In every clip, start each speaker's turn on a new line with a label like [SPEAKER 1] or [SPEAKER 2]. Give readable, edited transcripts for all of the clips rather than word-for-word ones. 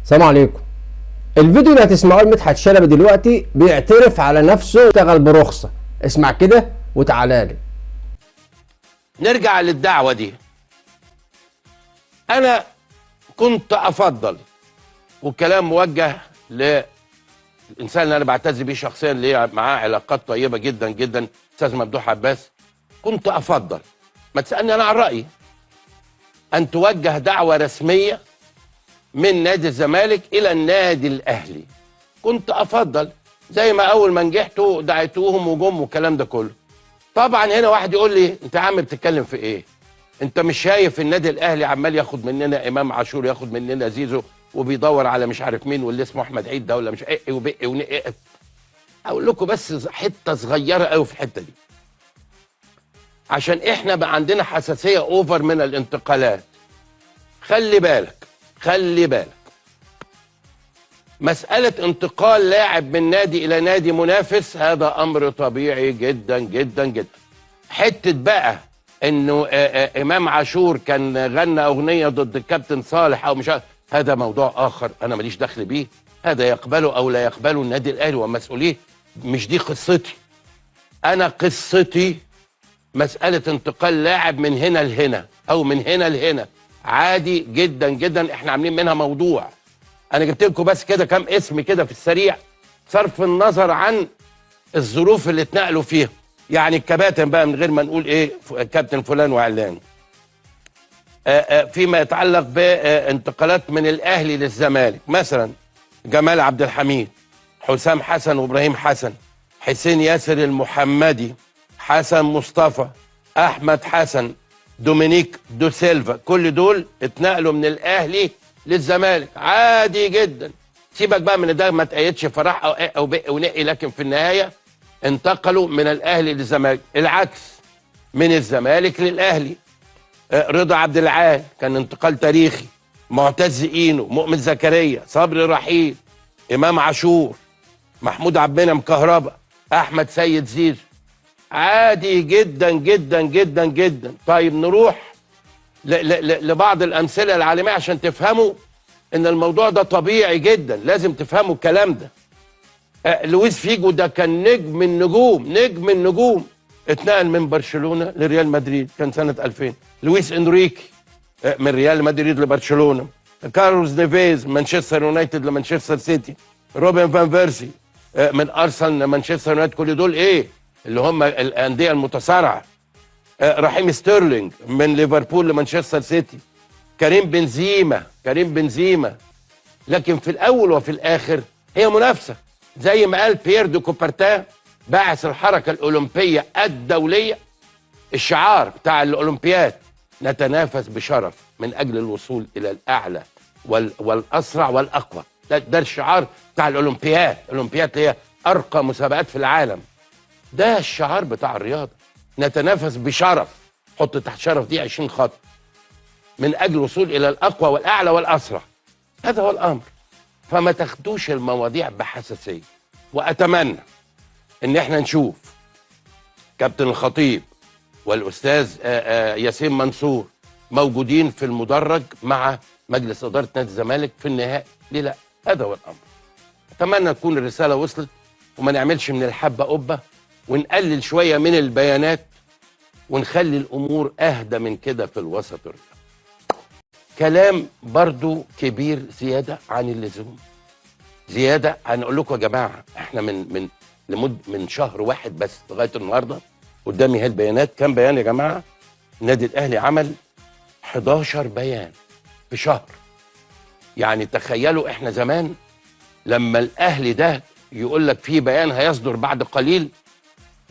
[SPEAKER 1] السلام عليكم. الفيديو اللي هتسمعوه لمدحت شلبي دلوقتي بيعترف على نفسه اشتغل برخصة. اسمع كده وتعالى لي.
[SPEAKER 2] نرجع للدعوة دي. أنا كنت أفضل، والكلام موجه للإنسان اللي أنا بعتز بيه شخصيا، اللي معاه علاقات طيبة جدا جدا، أستاذ ممدوح عباس. كنت أفضل، ما تسألني أنا عن رأيي، أن توجه دعوة رسمية من نادي الزمالك إلى النادي الأهلي. كنت أفضل، زي ما أول ما نجحتوا دعيتوهم وجم والكلام ده كله. طبعا هنا واحد يقول لي انت يا عم بتتكلم في ايه؟ انت مش شايف النادي الاهلي عمال ياخد مننا امام عاشور، ياخد مننا زيزو، وبيدور على مش عارف مين، واللي اسمه احمد عيد ده ولا مش ايه وبقي ونقي. اقول لكم بس حته صغيره قوي في الحته دي، عشان احنا بقى عندنا حساسيه اوفر من الانتقالات. خلي بالك خلي بالك، مساله انتقال لاعب من نادي الى نادي منافس هذا امر طبيعي جدا جدا جدا. حته بقى انه امام عاشور كان غنى اغنيه ضد الكابتن صالح او مش هذا موضوع اخر، انا ماليش دخل بيه. هذا يقبله او لا يقبله النادي الاهلي ومسؤوليه، مش دي قصتي. انا قصتي مساله انتقال لاعب من هنا لهنا او من هنا لهنا، عادي جدا جدا. احنا عاملين منها موضوع. انا جبت لكم بس كده كام اسم كده في السريع، صرف النظر عن الظروف اللي اتنقلوا فيها. يعني الكباتن بقى من غير ما نقول ايه كابتن فلان وعلان. فيما يتعلق بانتقالات من الاهلي للزمالك، مثلا جمال عبد الحميد، حسام حسن وابراهيم حسن، حسين ياسر المحمدي، حسن مصطفى، احمد حسن، دومينيك دو سيلفا، كل دول اتنقلوا من الاهلي للزمالك عادي جدا. سيبك بقى من ده، ما تقيدش فراح او بقي ونقي، لكن في النهايه انتقلوا من الاهلي للزمالك. العكس، من الزمالك للاهلي، رضا عبد العال كان انتقال تاريخي، معتز اينو، مؤمن زكريا، صبري رحيل، امام عاشور، محمود عبد المنعم كهربا، احمد سيد زيزو، عادي جدا جدا جدا جدا. طيب نروح لبعض الامثله العالميه عشان تفهموا ان الموضوع ده طبيعي جدا، لازم تفهموا الكلام ده. لويس فيجو ده كان نجم النجوم، نجم النجوم، اتنقل من برشلونه لريال مدريد، كان سنه 2000. لويس انريكي من ريال مدريد لبرشلونه. كارلوس نيفيز مانشستر يونايتد لمانشستر سيتي. روبن فان فيرسي من ارسنال لمانشستر يونايتد. كل دول ايه اللي هم الانديه المتصارعه. رحيم ستيرلينج من ليفربول لمانشستر سيتي. كريم بنزيما. لكن في الاول وفي الاخر هي منافسه، زي ما قال بيير دو كوبرتان باعث الحركه الاولمبيه الدوليه. الشعار بتاع الاولمبياد نتنافس بشرف من اجل الوصول الى الاعلى والاسرع والاقوى. ده الشعار بتاع الاولمبياد. الاولمبياد هي ارقى مسابقات في العالم. ده الشعار بتاع الرياضه، نتنافس بشرف. حط تحت شرف دي 20 خط، من اجل الوصول الى الاقوى والاعلى والاسرع. هذا هو الامر. فما تاخدوش المواضيع بحساسيه. واتمنى ان احنا نشوف كابتن الخطيب والاستاذ ياسين منصور موجودين في المدرج مع مجلس اداره نادي الزمالك في النهائي. ليه لا؟ هذا هو الامر. اتمنى تكون الرساله وصلت، وما نعملش من الحبه قبه، ونقلل شويه من البيانات، ونخلي الامور اهدى من كده في الوسط الرياضي. كلام برضو كبير زياده عن اللزوم، زياده. هنقول لكم يا جماعه، احنا من شهر واحد بس لغايه النهارده قدامي هي البيانات. كام بيان يا جماعه؟ النادي الاهلي عمل 11 بيان في شهر. يعني تخيلوا احنا زمان لما الاهلي ده يقول لك في بيان هيصدر بعد قليل،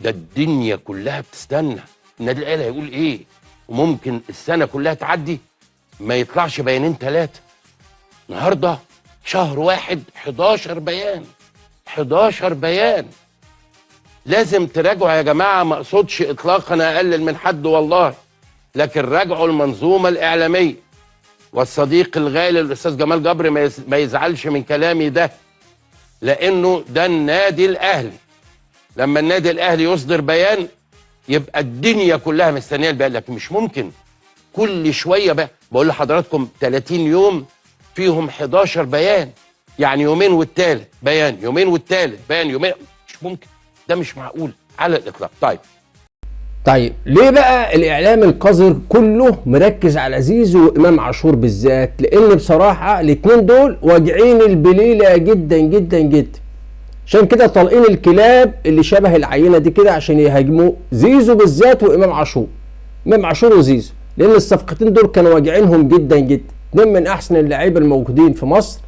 [SPEAKER 2] ده الدنيا كلها بتستنى النادي الاهلي هيقول ايه. وممكن السنه كلها تعدي ما يطلعش بيانين ثلاثه. النهارده شهر واحد 11 بيان، 11 بيان. لازم تراجعوا يا جماعه، ما اقصدش اطلاقا اقلل من حد والله، لكن راجعوا المنظومه الاعلاميه. والصديق الغالي الاستاذ جمال جبر ما يزعلش من كلامي ده، لانه ده النادي الاهلي. لما النادي الاهلي يصدر بيان يبقى الدنيا كلها مستنيه البيان. لكن مش ممكن كل شويه بقى، بقول لحضراتكم 30 يوم فيهم 11 بيان، يعني يومين والتالت بيان، يومين والتالت بيان، يومين. مش ممكن، ده مش معقول على الاطلاق.
[SPEAKER 1] طيب ليه بقى الاعلام القذر كله مركز على زيزو وامام عاشور بالذات؟ لان بصراحه الاثنين دول واجعين البليله جدا جدا جدا، عشان كده طالقين الكلاب اللي شبه العينه دي كده عشان يهاجموا زيزو بالذات وامام عاشور، امام عاشور وزيزو، لان الصفقتين دول كانوا واجعينهم جدا جدا، اتنين من احسن اللعيبه الموجودين في مصر،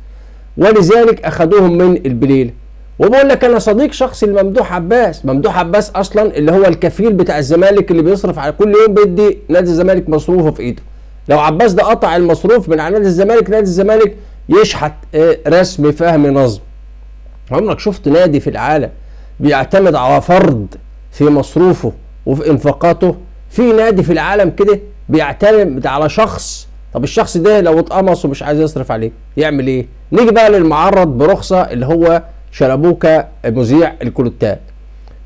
[SPEAKER 1] ولذلك اخذوهم من البليله. وبقول لك انا صديق شخصي لممدوح عباس، ممدوح عباس اصلا اللي هو الكفيل بتاع الزمالك اللي بيصرف على كل يوم بيدي نادي الزمالك مصروفه في ايده. لو عباس ده قطع المصروف من على نادي الزمالك، نادي الزمالك يشحت رسم فهم نظم. عمرك شفت نادي في العالم بيعتمد على فرد في مصروفه وفي انفاقاته؟ في نادي في العالم كده بيعتمد على شخص؟ طب الشخص ده لو اتقمص ومش عايز يصرف عليه يعمل ايه؟ نيجي بقى للمعرض برخصه اللي هو شلبوكة مذيع الكلوتات،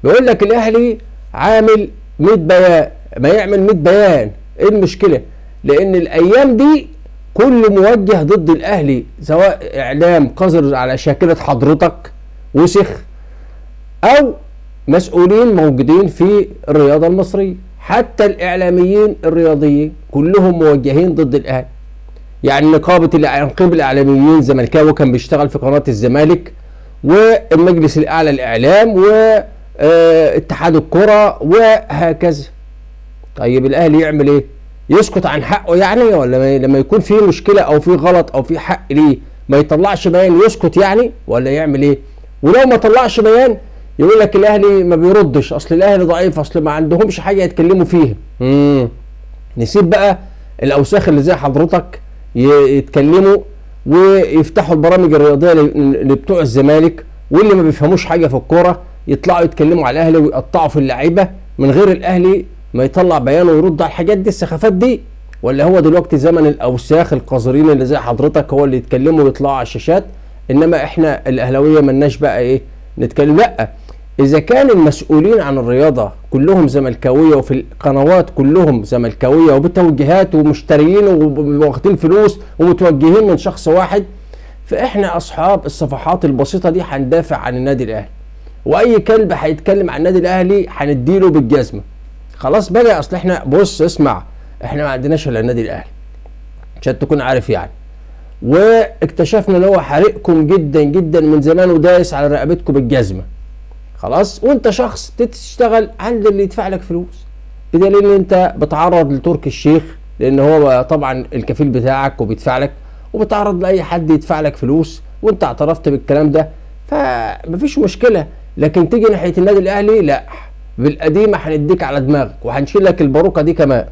[SPEAKER 1] بيقول لك الاهلي عامل 100 بيان، ما يعمل 100 بيان، ايه المشكله؟ لان الايام دي كل موجه ضد الاهلي، سواء اعلام قذر على شاكله حضرتك وسخ او مسؤولين موجودين في الرياضه المصريه، حتى الاعلاميين الرياضيين كلهم موجهين ضد الاهلي. يعني نقابه الاعلاميين زملكاوي كان بيشتغل في قناه الزمالك، والمجلس الاعلى للاعلام، واتحاد الكره، وهكذا. طيب الاهلي يعمل ايه؟ يسكت عن حقه يعني؟ ولا لما يكون في مشكله او في غلط او في حق ليه ما يطلعش بيان يسكت يعني؟ ولا يعمل ايه؟ ولو ما طلعش بيان يقول لك الاهلي ما بيردش، اصل الاهلي ضعيف، اصل ما عندهمش حاجه يتكلموا فيها. نسيب بقى الاوساخ اللي زي حضرتك يتكلموا ويفتحوا البرامج الرياضيه لبتوع الزمالك، واللي ما بيفهموش حاجه في الكوره يطلعوا يتكلموا على الاهلي ويقطعوا في اللعيبه من غير الاهلي ما يطلع بيان ويرد على الحاجات دي، السخافات دي. ولا هو دلوقتي زمن الاوساخ القذرين اللي زي حضرتك هو اللي يتكلموا ويطلعوا على الشاشات، انما احنا الاهلاويه ملناش بقى ايه نتكلم؟ لا، اذا كان المسؤولين عن الرياضه كلهم زملكاويه وفي القنوات كلهم زملكاويه وبتوجيهات ومشتريين وواخدين فلوس ومتوجهين من شخص واحد، فاحنا اصحاب الصفحات البسيطه دي هندافع عن النادي الاهلي، واي كلب هيتكلم عن النادي الاهلي هنديله بالجزمه. خلاص بقى، اصل احنا بص اسمع، احنا ما عندناش الا النادي الاهلي عشان تكون عارف يعني، واكتشفنا ان هو حارقكم جدا جدا من زمان ودايس على رقبتكم بالجزمه. خلاص، وانت شخص تشتغل عند اللي يدفع لك فلوس، بدليل ان انت بتعرض لتركي الشيخ لان هو طبعا الكفيل بتاعك وبيدفع لك، وبتعرض لاي حد يدفع لك فلوس وانت اعترفت بالكلام ده، فمفيش مشكله. لكن تيجي ناحيه النادي الاهلي لا، بالقديمه هنديك على دماغك وهنشيل لك الباروكه دي كمان.